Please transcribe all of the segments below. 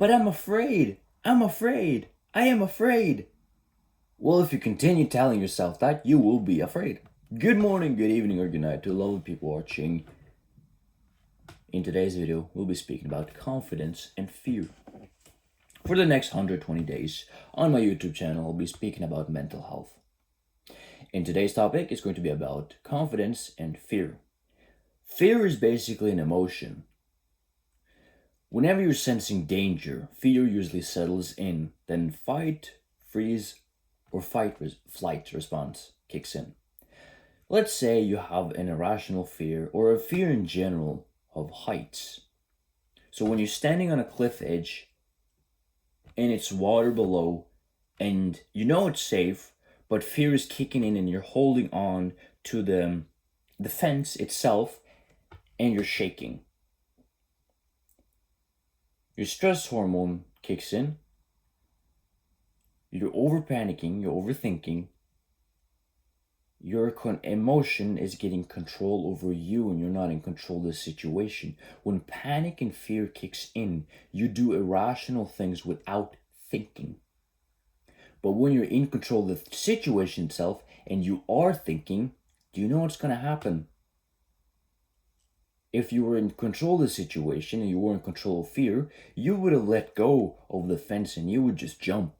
But I'm afraid. I'm afraid. I am afraid. Well, if you continue telling yourself that, you will be afraid. Good morning, good evening, or good night to lovely people watching. In today's video, we'll be speaking about confidence and fear. For the next 120 days on my YouTube channel, I'll be speaking about mental health. And today's topic is going to be about confidence and fear. Fear is basically an emotion. Whenever you're sensing danger, fear usually settles in, then fight, freeze, or flight response kicks in. Let's say you have an irrational fear or a fear in general of heights. So when you're standing on a cliff edge and it's water below and you know it's safe, but fear is kicking in and you're holding on to the fence itself and you're shaking. Your stress hormone kicks in. You're over panicking, you're overthinking. Your emotion is getting control over you and you're not in control of the situation. When panic and fear kicks in, you do irrational things without thinking. But when you're in control of the situation itself and you are thinking, do you know what's going to happen? If you were in control of the situation and you were in control of fear, you would have let go of the fence and you would just jump.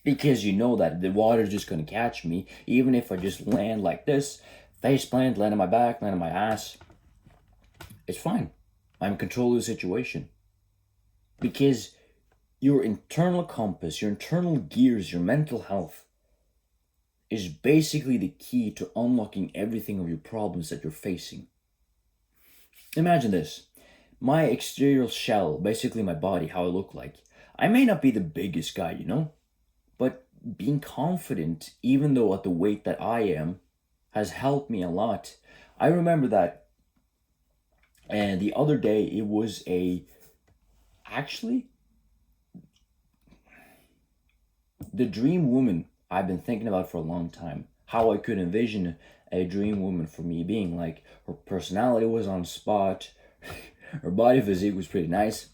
Because you know that the water's just going to catch me, even if I just land like this, face plant, land on my back, land on my ass. It's fine. I'm in control of the situation. Because your internal compass, your internal gears, your mental health is basically the key to unlocking everything of your problems that you're facing. Imagine this. My exterior shell, basically my body, how I look like. I may not be the biggest guy, but being confident, even though at the weight that I am, has helped me a lot. I remember that, and the other day it was actually, the dream woman I've been thinking about for a long time. How I could envision a dream woman for me being like, her personality was on spot, her body physique was pretty nice.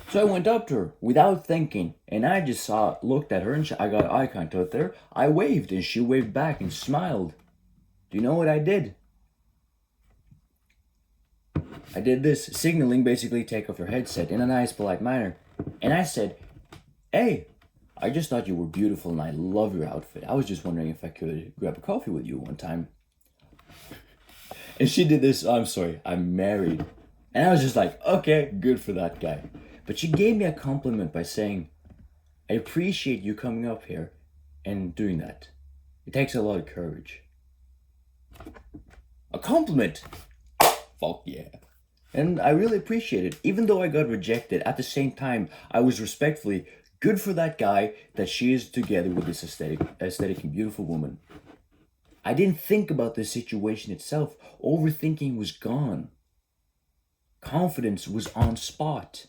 So I went up to her without thinking, and I just looked at her, and I got eye contact there. I waved, and she waved back and smiled. Do you know what I did? I did this, signaling basically take off your headset in a nice, polite manner. And I said, "Hey, I just thought you were beautiful, and I love your outfit. I was just wondering if I could grab a coffee with you one time." And she did this, "I'm sorry, I'm married." And I was just like, okay, good for that guy. But she gave me a compliment by saying, "I appreciate you coming up here and doing that. It takes a lot of courage." A compliment! Fuck yeah. And I really appreciate it. Even though I got rejected, at the same time, I was respectfully, good for that guy that she is together with this aesthetic and beautiful woman. I didn't think about the situation itself. Overthinking was gone. Confidence was on spot.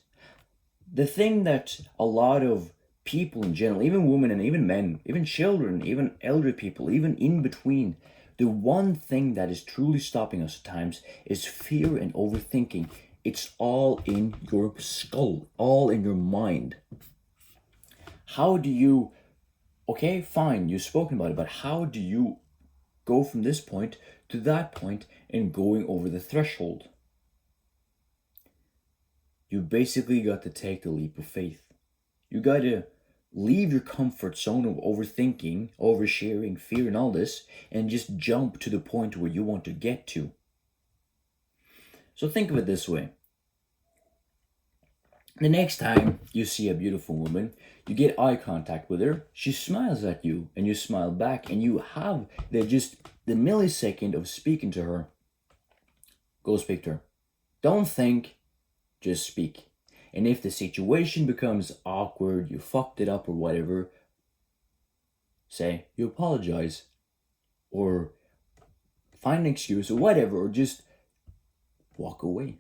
The thing that a lot of people in general, even women and even men, even children, even elderly people, even in between, the one thing that is truly stopping us at times is fear and overthinking. It's all in your skull, all in your mind. How do you, okay, fine, you've spoken about it, but how do you go from this point to that point and going over the threshold? You basically got to take the leap of faith. You got to leave your comfort zone of overthinking, oversharing, fear, and all this, and just jump to the point where you want to get to. So think of it this way. The next time you see a beautiful woman, you get eye contact with her, she smiles at you, and you smile back, and you have the millisecond of speaking to her. Go speak to her. Don't think, just speak. And if the situation becomes awkward, you fucked it up or whatever, say you apologize or find an excuse or whatever, or just walk away.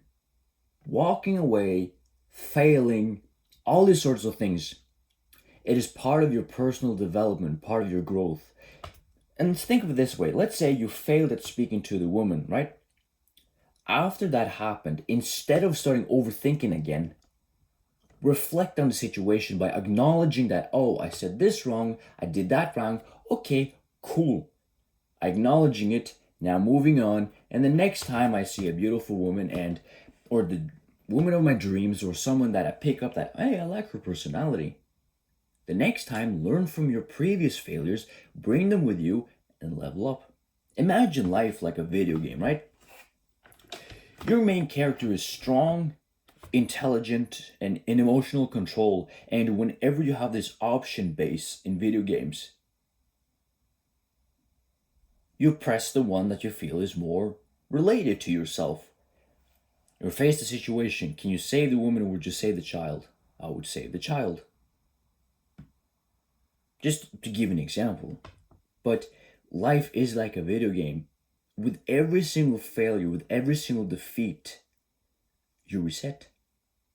Walking away, failing, all these sorts of things. It is part of your personal development, part of your growth. And think of it this way. Let's say you failed at speaking to the woman, right? After that happened, instead of starting overthinking again, reflect on the situation by acknowledging that, oh, I said this wrong, I did that wrong, okay, cool. Acknowledging it, now moving on, and the next time I see a beautiful woman or the woman of my dreams or someone that I pick up that, hey, I like her personality. The next time, learn from your previous failures, bring them with you, and level up. Imagine life like a video game, right? Your main character is strong, intelligent, and in emotional control, and whenever you have this option base in video games, you press the one that you feel is more related to yourself. Or face the situation. Can you save the woman or would you save the child? I would save the child. Just to give an example. But life is like a video game. With every single failure, with every single defeat, you reset.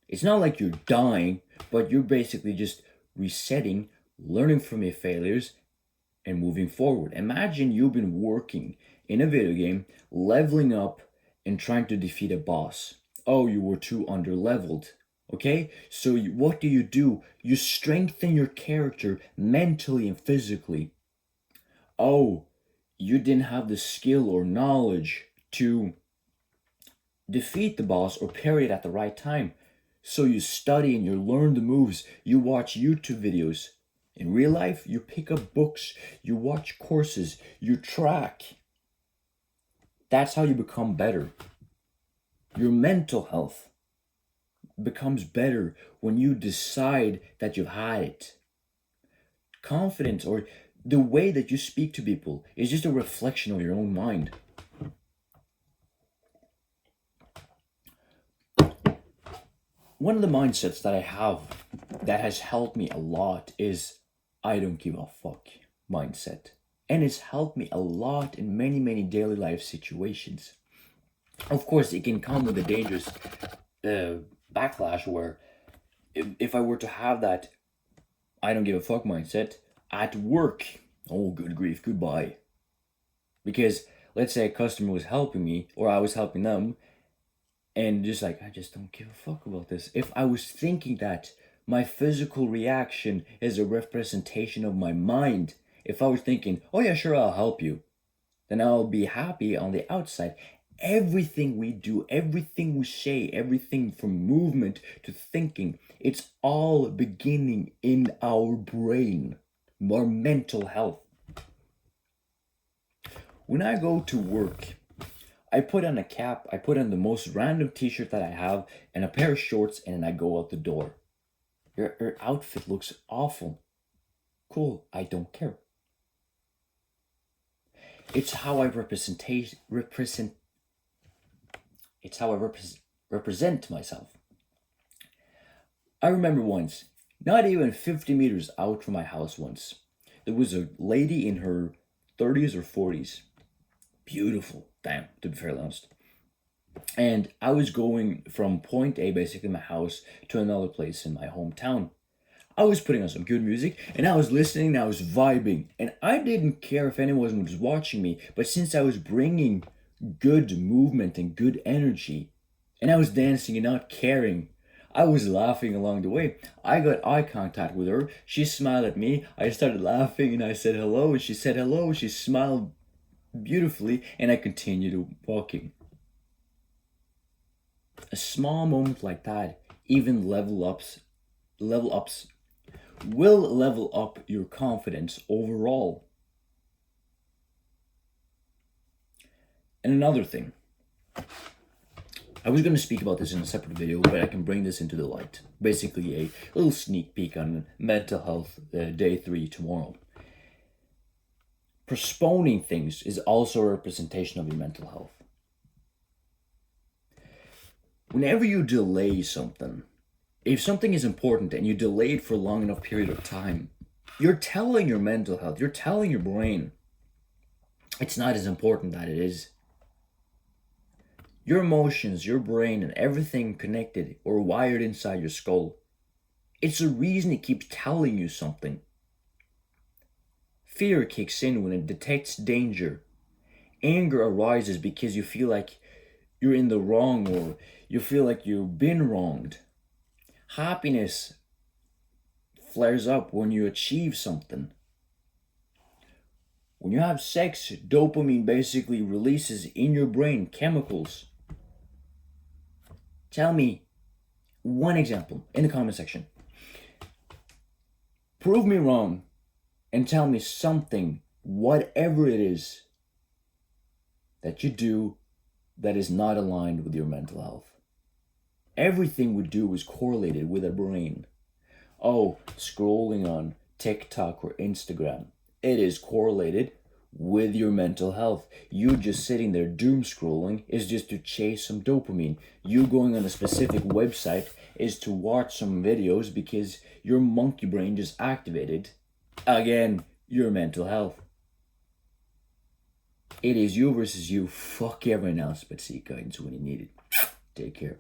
It's not like you're dying, but you're basically just resetting, learning from your failures, and moving forward. Imagine you've been working in a video game, leveling up, and trying to defeat a boss. Oh, you were too underleveled. Okay? So what do? You strengthen your character mentally and physically. Oh, you didn't have the skill or knowledge to defeat the boss or parry it at the right time. So you study and you learn the moves. You watch YouTube videos. In real life, you pick up books, you watch courses, you track. That's how you become better. Your mental health becomes better when you decide that you've had it. Confidence or the way that you speak to people is just a reflection of your own mind. One of the mindsets that I have that has helped me a lot is I don't give a fuck mindset. And it's helped me a lot in many, many daily life situations. Of course, it can come with a dangerous backlash where if I were to have that I don't give a fuck mindset at work, oh, good grief, goodbye. Because let's say a customer was helping me or I was helping them, and just like, I just don't give a fuck about this. If I was thinking that my physical reaction is a representation of my mind, if I was thinking, oh yeah, sure, I'll help you, then I'll be happy on the outside. Everything we do, everything we say, everything from movement to thinking, it's all beginning in our brain, our mental health. When I go to work, I put on a cap, I put on the most random t-shirt that I have, and a pair of shorts, and then I go out the door. Your outfit looks awful. Cool, I don't care. It's how I represent myself. I remember once, not even 50 meters out from my house once, there was a lady in her 30s or 40s. Beautiful, damn, to be fairly honest. And I was going from point A, basically my house, to another place in my hometown. I was putting on some good music and I was listening and I was vibing. And I didn't care if anyone was watching me, but since I was bringing good movement and good energy, and I was dancing and not caring, I was laughing along the way. I got eye contact with her. She smiled at me. I started laughing and I said hello. And she said hello. She smiled beautifully and I continued walking. A small moment like that, even level ups will level up your confidence overall. And another thing, I was going to speak about this in a separate video, but I can bring this into the light. Basically, a little sneak peek on mental health day 3 tomorrow. Postponing things is also a representation of your mental health. Whenever you delay something, if something is important and you delay it for a long enough period of time, you're telling your mental health, you're telling your brain, it's not as important that it is. Your emotions, your brain, and everything connected or wired inside your skull, it's a reason it keeps telling you something. Fear kicks in when it detects danger. Anger arises because you feel like you're in the wrong or you feel like you've been wronged. Happiness flares up when you achieve something. When you have sex, dopamine basically releases in your brain chemicals. Tell me one example in the comment section. Prove me wrong and tell me something, whatever it is, that you do that is not aligned with your mental health. Everything we do is correlated with our brain. Oh, scrolling on TikTok or Instagram, it is correlated with your mental health. You just sitting there doom scrolling is just to chase some dopamine. You going on a specific website is to watch some videos because your monkey brain just activated. Again, your mental health. It is you versus you. Fuck everyone else, but seek guidance when you need it. Take care.